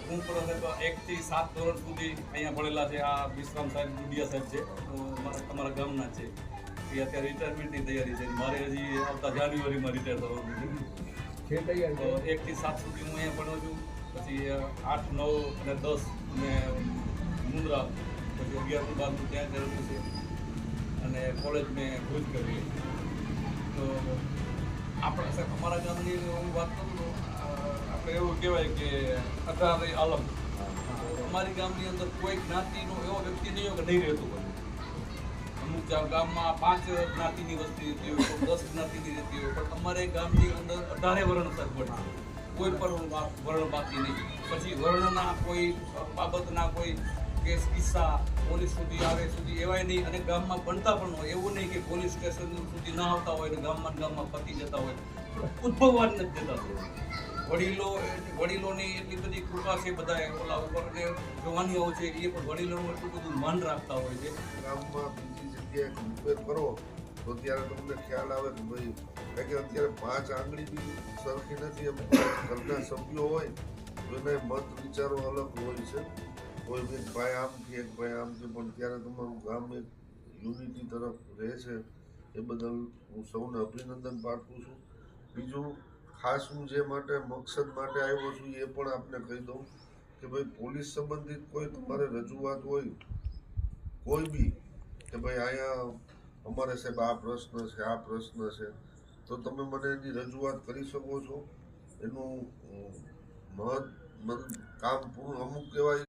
હું પણ સાહેબ 1 થી 7 ધોરણ સુધી અહીંયા ભણેલા છે. આ વિશ્રામ સાહેબ ડુડિયા સાહેબ છે, તમારા ગામના છે. એ અત્યારે રિટાયરમેન્ટની તૈયારી છે. મારે હજી આવતા જાન્યુઆરીમાં રિટાયર થવાનું છે તૈયાર તો 1 થી 7 સુધી હું અહીંયા ભણ્યો છું. પછી 8, 9 અને 10 મેં મુંદ્રા, પછી 11 12 ત્યાં કરેલું છે અને કોલેજ મેં ભુજ કરી. તો આપણા સાહેબ અમારા ગામની હું વાત કરું તો આપણે એવું કહેવાય કે 18 આલમ. તો અમારી ગામની અંદર કોઈ જ્ઞાતિનો એવો વ્યક્તિ નહીં હોય કે નહીં રહેતું હોય. અમુક ગામમાં 5 જ્ઞાતિની વસ્તી રહેતી હોય, તો 10 જ્ઞાતિની રહેતી હોય, પણ અમારે ગામની અંદર 18 વર્ણ સગવડ, કોઈ પણ વર્ણ બાકી નહીં. પછી વર્ણના કોઈ બાબતના કોઈ કેસ કિસ્સા પોલીસ સુધી આવે સુધી એવાય નહીં, અને ગામમાં બનતા પણ હોય એવું નહીં કે પોલીસ સ્ટેશન સુધી ના આવતા હોય ને ગામમાં પતી જતા હોય, ઉદ્ભવવા જ નથી દેતા. વડીલોની એટલી બધી કૃપા છે, બધા ઓલા ઉપર જવાનીઓ છે એ પણ વડીલોનું એટલું બધું માન રાખતા હોય છે. ગામમાં બીજી જગ્યાએ કમ્પેર કરો તો ત્યારે તમને ખ્યાલ આવે કે ભાઈ કારણ કે અત્યારે 5 આંગળી બી સરખી નથી. એમ ઘરના સભ્યો હોય તો એના મત વિચારો અલગ હોય છે. કોઈ એક ભાઈ આમ કે એક ભાઈ આમ કે, પણ ત્યારે તમારું ગામ એક યુનિટી તરફ રહે છે. એ બદલ હું સૌને અભિનંદન પાઠવું છું. બીજું ખાસ હું જે માટે મકસદ માટે આવ્યો છું એ પણ આપને કહી દઉં કે ભાઈ પોલીસ સંબંધિત કોઈ તમારે રજૂઆત હોય કોઈ બી કે ભાઈ અહીંયા અમારે સાહેબ આ પ્રશ્ન છે, આ પ્રશ્ન છે, તો તમે મને એની રજૂઆત કરી શકો છો. એનું કામ પૂરું અમુક કહેવાય